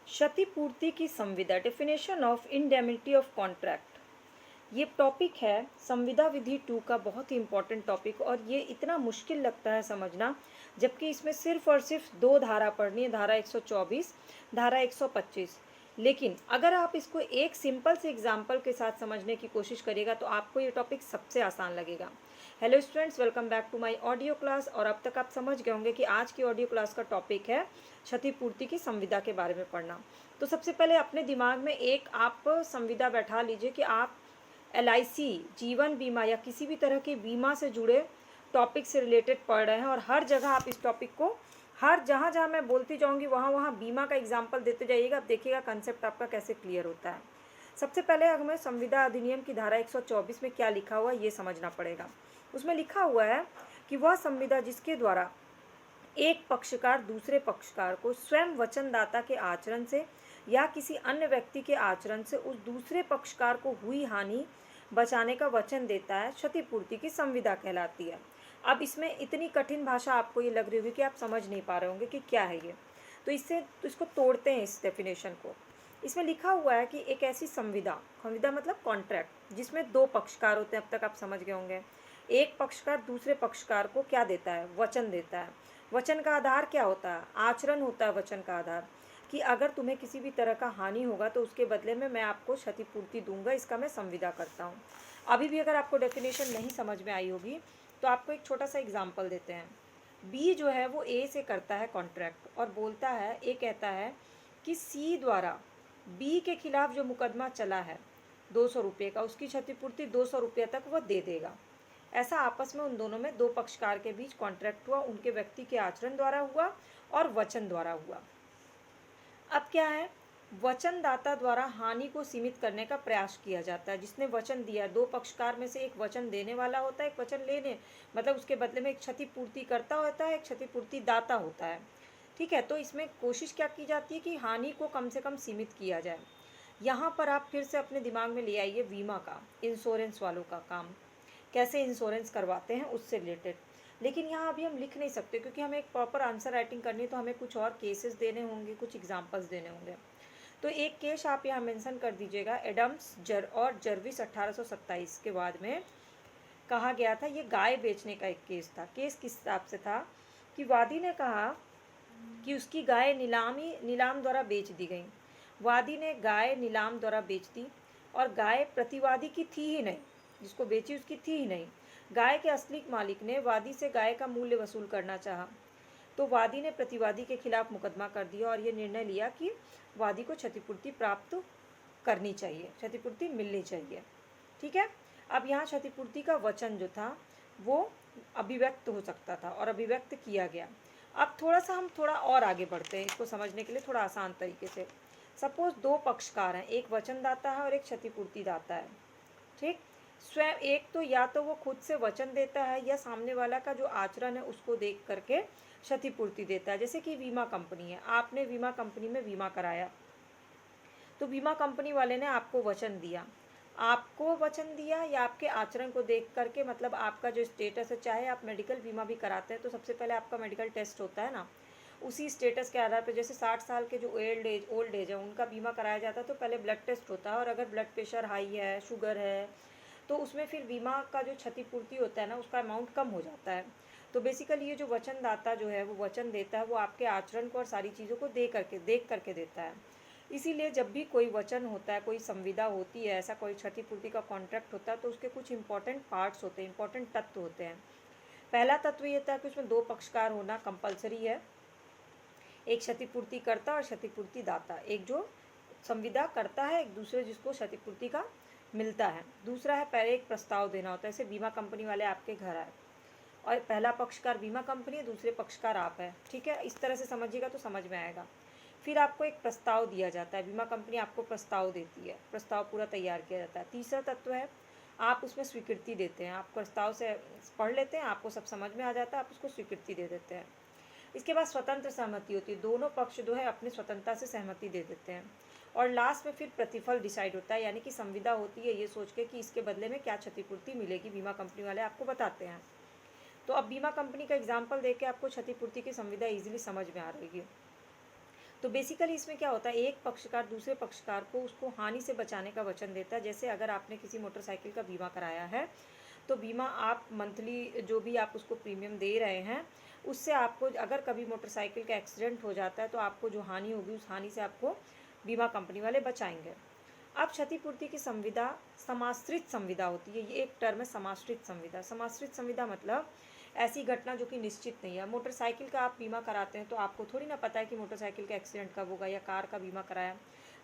क्षतिपूर्ति की संविदा, definition of indemnity of contract. ये टॉपिक है संविदा विधि 2 का, बहुत ही इंपॉर्टेंट टॉपिक, और ये इतना मुश्किल लगता है समझना, जबकि इसमें सिर्फ और सिर्फ दो धारा पढ़नी है, धारा 124, धारा 125। लेकिन अगर आप इसको एक सिंपल से एग्जाम्पल के साथ समझने की कोशिश करिएगा तो आपको ये टॉपिक सबसे आसान लगेगा। Hello students, welcome back to my audio class. और अब तक आप समझ गए होंगे कि आज की ऑडियो क्लास का टॉपिक है क्षतिपूर्ति की संविदा के बारे में पढ़ना। तो सबसे पहले अपने दिमाग में एक आप संविदा बैठा लीजिए कि आप LIC, जीवन बीमा या किसी भी तरह के बीमा से जुड़े टॉपिक से रिलेटेड पढ़ रहे हैं, और हर जगह आप इस टॉपिक को, हर जहाँ जहाँ मैं बोलती जाऊँगी वहाँ वहाँ बीमा का एग्जाम्पल देते जाइएगा। आप देखिएगा कंसेप्ट आपका कैसे क्लियर होता है। सबसे पहले हमें संविदा अधिनियम की धारा 124 में क्या लिखा हुआ है ये समझना पड़ेगा। उसमें लिखा हुआ है कि वह संविदा जिसके द्वारा एक पक्षकार दूसरे पक्षकार को स्वयं वचनदाता के आचरण से या किसी अन्य व्यक्ति के आचरण से उस दूसरे पक्षकार को हुई हानि बचाने का वचन देता है, क्षतिपूर्ति की संविदा कहलाती है। अब इसमें इतनी कठिन भाषा आपको ये लग रही होगी कि आप समझ नहीं पा रहे होंगे कि क्या है ये, तो इसको तोड़ते हैं, इस डेफिनेशन को। इसमें लिखा हुआ है कि एक ऐसी संविदा, संविदा मतलब कॉन्ट्रैक्ट, जिसमें दो पक्षकार होते हैं। अब तक आप समझ गए होंगे। एक पक्षकार दूसरे पक्षकार को क्या देता है? वचन देता है। वचन का आधार क्या होता है? आचरण होता है वचन का आधार, कि अगर तुम्हें किसी भी तरह का हानि होगा तो उसके बदले में मैं आपको क्षतिपूर्ति दूंगा, इसका मैं संविदा करता हूँ। अभी भी अगर आपको डेफिनेशन नहीं समझ में आई होगी तो आपको एक छोटा सा एग्जाम्पल देते हैं। बी जो है वो ए से करता है कॉन्ट्रैक्ट और बोलता है, ए कहता है कि सी द्वारा बी के खिलाफ जो मुकदमा चला है 200 रुपये का, उसकी क्षतिपूर्ति 200 रुपये तक वह दे देगा। ऐसा आपस में उन दोनों में दो पक्षकार के बीच कॉन्ट्रैक्ट हुआ, उनके व्यक्ति के आचरण द्वारा हुआ और वचन द्वारा हुआ। अब क्या है? वचनदाता द्वारा हानि को सीमित करने का प्रयास किया जाता है। जिसने वचन दिया, दो पक्षकार में से एक वचन देने वाला होता है, एक वचन लेने, मतलब उसके बदले में एक क्षतिपूर्ति करता होता है, एक क्षतिपूर्ति दाता होता है। ठीक है, तो इसमें कोशिश क्या की जाती है कि हानि को कम से कम सीमित किया जाए। यहाँ पर आप फिर से अपने दिमाग में ले आइए बीमा का, इंश्योरेंस वालों का काम, कैसे इंश्योरेंस करवाते हैं उससे रिलेटेड। लेकिन यहाँ अभी हम लिख नहीं सकते क्योंकि हमें एक प्रॉपर आंसर राइटिंग करनी है, तो हमें कुछ और केसेस देने होंगे, कुछ एग्जांपल्स देने होंगे। तो एक केस आप यहाँ मेंशन कर दीजिएगा, एडम्स और जर्विस 1827 के बाद में कहा गया था। ये गाय बेचने का एक केस था। केस किस हिसाब से था कि वादी ने कहा कि उसकी गाय नीलाम द्वारा बेच दी गई। वादी ने गाय नीलाम द्वारा बेच दी और गाय प्रतिवादी की थी ही नहीं, जिसको बेची उसकी थी ही नहीं। गाय के असली मालिक ने वादी से गाय का मूल्य वसूल करना चाहा, तो वादी ने प्रतिवादी के खिलाफ मुकदमा कर दिया और ये निर्णय लिया कि वादी को क्षतिपूर्ति प्राप्त करनी चाहिए, क्षतिपूर्ति मिलनी चाहिए। ठीक है, अब यहाँ क्षतिपूर्ति का वचन जो था वो अभिव्यक्त हो सकता था और अभिव्यक्त किया गया। अब हम थोड़ा और आगे बढ़ते हैं इसको समझने के लिए थोड़ा आसान तरीके से। सपोज दो पक्षकार हैं, एक वचनदाता है और एक क्षतिपूर्ति दाता है। ठीक, स्वयं एक तो या तो वो खुद से वचन देता है या सामने वाला का जो आचरण है उसको देख करके क्षतिपूर्ति देता है। जैसे कि बीमा कंपनी है, आपने बीमा कंपनी में बीमा कराया, तो बीमा कंपनी वाले ने आपको वचन दिया, या आपके आचरण को देख करके, मतलब आपका जो स्टेटस है, चाहे आप मेडिकल बीमा भी कराते हैं तो सबसे पहले आपका मेडिकल टेस्ट होता है ना, उसी स्टेटस के आधार पर। जैसे 60 साल के जो ओल्ड एज है उनका बीमा कराया जाता है तो पहले ब्लड टेस्ट होता है, और अगर ब्लड प्रेशर हाई है, शुगर है, तो उसमें फिर बीमा का जो क्षतिपूर्ति होता है ना, उसका अमाउंट कम हो जाता है। तो बेसिकली ये जो वचनदाता जो है वो वचन देता है, वो आपके आचरण को और सारी चीज़ों को देख करके देता है। इसीलिए जब भी कोई वचन होता है, कोई संविदा होती है, ऐसा कोई क्षतिपूर्ति का कॉन्ट्रैक्ट होता है, तो उसके कुछ इंपॉर्टेंट पार्ट्स होते हैं, इंपॉर्टेंट तत्व होते हैं। पहला तत्व ये था कि उसमें दो पक्षकार होना कंपलसरी है, एक क्षतिपूर्ति करता और क्षतिपूर्ति दाता, एक जो संविदा करता है, एक दूसरे जिसको क्षतिपूर्ति का मिलता है। दूसरा है पहले एक प्रस्ताव देना होता है। जैसे बीमा कंपनी वाले आपके घर आए और पहला पक्षकार बीमा कंपनी है, दूसरे पक्षकार आप है। ठीक है, इस तरह से समझिएगा तो समझ में आएगा। फिर आपको एक प्रस्ताव दिया जाता है, बीमा कंपनी आपको प्रस्ताव देती है, प्रस्ताव पूरा तैयार किया जाता है। तीसरा तत्व है आप उसमें स्वीकृति देते हैं, आप प्रस्ताव से पढ़ लेते हैं, आपको सब समझ में आ जाता है, आप उसको स्वीकृति दे देते हैं। इसके बाद स्वतंत्र सहमति होती है, दोनों पक्ष जो है अपनी स्वतंत्रता से सहमति दे देते हैं। और लास्ट में फिर प्रतिफल डिसाइड होता है, यानी कि संविदा होती है ये सोच के कि इसके बदले में क्या क्षतिपूर्ति मिलेगी, बीमा कंपनी वाले आपको बताते हैं। तो अब बीमा कंपनी का एग्जाम्पल देके आपको क्षतिपूर्ति की संविदा ईजिली समझ में आ रही है। तो बेसिकली इसमें क्या होता है, एक पक्षकार दूसरे पक्षकार को उसको हानि से बचाने का वचन देता है। जैसे अगर आपने किसी मोटरसाइकिल का बीमा कराया है, तो बीमा आप मंथली जो भी आप उसको प्रीमियम दे रहे हैं, उससे आपको अगर कभी मोटरसाइकिल का एक्सीडेंट हो जाता है तो आपको जो हानि होगी उस हानि से आपको बीमा कंपनी वाले बचाएंगे। अब क्षतिपूर्ति की संविदा समाश्रित संविदा होती है। ये एक टर्म है, समाश्रित संविदा। समाश्रित संविदा मतलब ऐसी घटना जो कि निश्चित नहीं है। मोटरसाइकिल का आप बीमा कराते हैं तो आपको थोड़ी ना पता है कि मोटरसाइकिल का एक्सीडेंट कब होगा, या कार का बीमा कराया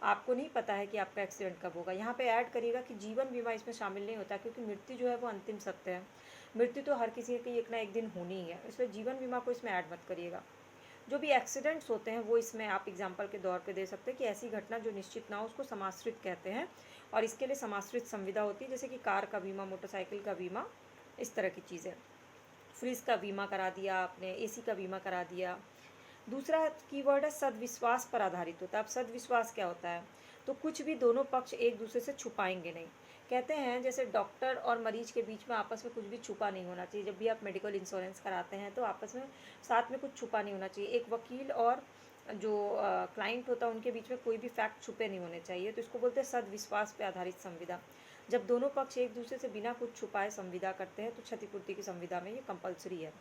आपको नहीं पता है कि आपका एक्सीडेंट कब होगा। यहाँ पे ऐड करिएगा कि जीवन बीमा इसमें शामिल नहीं होता, क्योंकि मृत्यु जो है वो अंतिम सत्य है। मृत्यु तो हर किसी की एक ना एक दिन होनी ही है, इसलिए जीवन बीमा को इसमें ऐड मत करिएगा। जो भी एक्सीडेंट्स होते हैं वो इसमें आप एग्जाम्पल के तौर पे दे सकते हैं कि ऐसी घटना जो निश्चित ना हो उसको समाश्रित कहते हैं, और इसके लिए समाश्रित संविदा होती है, जैसे कि कार का बीमा, मोटरसाइकिल का बीमा, इस तरह की चीज़ें। फ्रिज का बीमा करा दिया आपने, एसी का बीमा करा दिया। दूसरा कीवर्ड है सद्विश्वास पर आधारित होता है। अब सद्विश्वास क्या होता है, तो कुछ भी दोनों पक्ष एक दूसरे से छुपाएंगे नहीं। कहते हैं जैसे डॉक्टर और मरीज के बीच में आपस में कुछ भी छुपा नहीं होना चाहिए। जब भी आप मेडिकल इंश्योरेंस कराते हैं तो आपस में साथ में कुछ छुपा नहीं होना चाहिए। एक वकील और जो क्लाइंट होता है उनके बीच में कोई भी फैक्ट छुपे नहीं होने चाहिए, तो इसको बोलते हैं सद्विश्वास पर आधारित संविदा। जब दोनों पक्ष एक दूसरे से बिना कुछ छुपाए संविदा करते हैं तो क्षतिपूर्ति की संविदा में ये कंपलसरी है।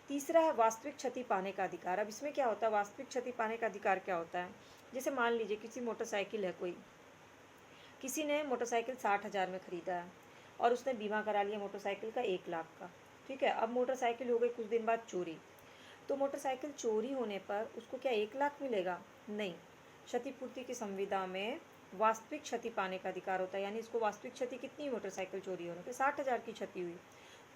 तीसरा है वास्तविक क्षति पाने का अधिकार। अब इसमें क्या होता है, वास्तविक क्षति पाने का अधिकार क्या होता है, जैसे मान लीजिए किसी मोटरसाइकिल है, किसी ने मोटरसाइकिल 60,000 में ख़रीदा है और उसने बीमा करा लिया मोटरसाइकिल का 1 लाख का। ठीक है, अब मोटरसाइकिल हो गई कुछ दिन बाद चोरी, तो मोटरसाइकिल चोरी होने पर उसको क्या 1 लाख मिलेगा? नहीं। क्षतिपूर्ति की संविदा में वास्तविक क्षति पाने का अधिकार होता है, यानी इसको वास्तविक क्षति कितनी, मोटरसाइकिल चोरी होने पर 60,000 की क्षति हुई,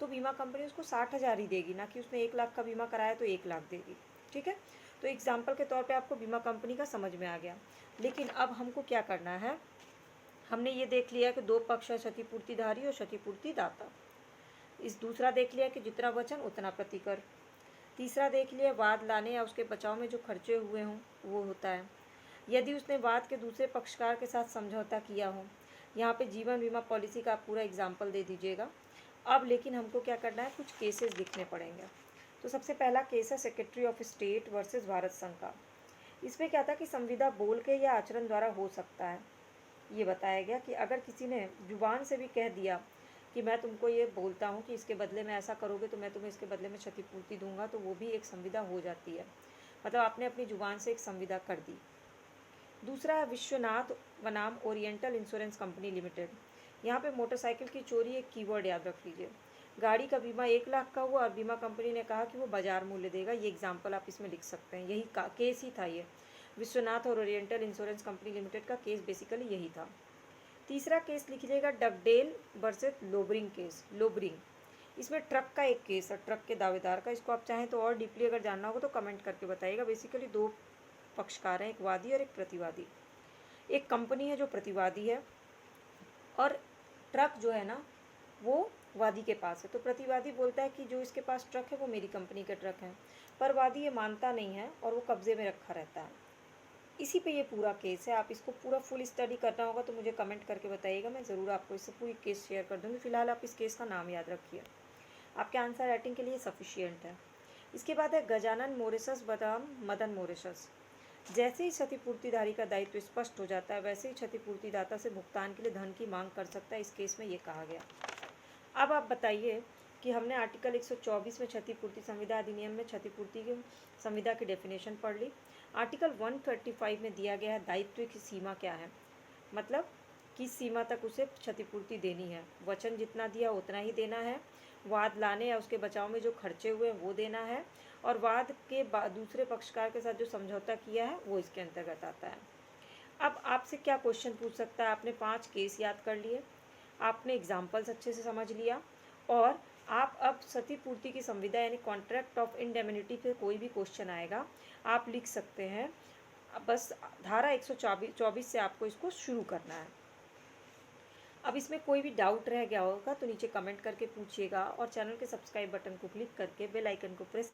तो बीमा कंपनी उसको 60,000 ही देगी, ना कि उसने 1 लाख का बीमा कराया तो 1 लाख देगी। ठीक है, तो एग्जाम्पल के तौर पे आपको बीमा कंपनी का समझ में आ गया। लेकिन अब हमको क्या करना है, हमने ये देख लिया कि दो पक्ष है, क्षतिपूर्तिधारी और क्षतिपूर्ति दाता। इस दूसरा देख लिया कि जितना वचन उतना प्रतिकर। तीसरा देख लिया वाद लाने या उसके बचाव में जो खर्चे हुए हों वो होता है, यदि उसने वाद के दूसरे पक्षकार के साथ समझौता किया हो। यहाँ पे जीवन बीमा पॉलिसी का आप पूरा एग्जाम्पल दे दीजिएगा। अब लेकिन हमको क्या करना है, कुछ केसेस लिखने पड़ेंगे। तो सबसे पहला केस है secretary of state versus Bharat संघ का। इसमें क्या था कि संविदा बोल के या आचरण द्वारा हो सकता है। ये बताया गया कि अगर किसी ने जुबान से भी कह दिया कि मैं तुमको ये बोलता हूँ कि इसके बदले में ऐसा करोगे तो मैं तुम्हें इसके बदले में क्षतिपूर्ति दूंगा, तो वो भी एक संविदा हो जाती है। मतलब आपने अपनी जुबान से एक संविदा कर दी। दूसरा है विश्वनाथ बनाम ओरिएंटल इंश्योरेंस कंपनी लिमिटेड। यहाँ पे मोटरसाइकिल की चोरी एक कीवर्ड याद रख लीजिए। गाड़ी का बीमा 1 लाख का हुआ और बीमा कंपनी ने कहा कि वो बाजार मूल्य देगा। ये एग्जाम्पल आप इसमें लिख सकते हैं, यही केस ही था ये। विश्वनाथ और ओरिएंटल इंश्योरेंस कंपनी लिमिटेड का केस बेसिकली यही था। तीसरा केस लिख लीजिएगा डगडेल वर्सेस लोबरिंग केस। लोबरिंग, इसमें ट्रक का एक केस है, ट्रक के दावेदार का। इसको आप चाहें तो और डीपली अगर जानना होगा तो कमेंट करके बताइएगा। बेसिकली दो पक्षकार हैं, एक वादी और एक प्रतिवादी। एक कंपनी है जो प्रतिवादी है और ट्रक जो है ना वो वादी के पास है। तो प्रतिवादी बोलता है कि जो इसके पास ट्रक है वो मेरी कंपनी के ट्रक हैं, पर वादी ये मानता नहीं है और वो कब्जे में रखा रहता है। इसी पे ये पूरा केस है। आप इसको पूरा फुल स्टडी करना होगा तो मुझे कमेंट करके बताइएगा, मैं ज़रूर आपको इससे पूरी केस शेयर कर दूँगी। फिलहाल आप इस केस का नाम याद रखिए, आपके आंसर राइटिंग के लिए सफिशियंट है। इसके बाद है गजानन मोरेसस बनाम मदन मोरेसस। जैसे ही क्षतिपूर्तिधारी का दायित्व स्पष्ट हो जाता है वैसे ही क्षतिपूर्तिदाता से भुगतान के लिए धन की मांग कर सकता है। इस केस में ये कहा गया। अब आप बताइए कि हमने आर्टिकल 124 में क्षतिपूर्ति संविदा अधिनियम में क्षतिपूर्ति की संविदा की डेफिनेशन पढ़ ली। आर्टिकल 135 में दिया गया है दायित्व की सीमा क्या है, मतलब किस सीमा तक उसे क्षतिपूर्ति देनी है। वचन जितना दिया उतना ही देना है। वाद लाने या उसके बचाव में जो खर्चे हुए वो देना है, और वाद के दूसरे पक्षकार के साथ जो समझौता किया है वो इसके अंतर्गत आता है। अब आपसे क्या क्वेश्चन पूछ सकता है, आपने 5 केस याद कर लिए, आपने एग्जाम्पल्स अच्छे से समझ लिया, और आप अब क्षतिपूर्ति की संविदा यानी कॉन्ट्रैक्ट ऑफ इंडेमनिटी पे कोई भी क्वेश्चन आएगा आप लिख सकते हैं। बस धारा 124 से आपको इसको शुरू करना है। अब इसमें कोई भी डाउट रह गया होगा तो नीचे कमेंट करके पूछिएगा, और चैनल के सब्सक्राइब बटन को क्लिक करके बेल आइकन को प्रेस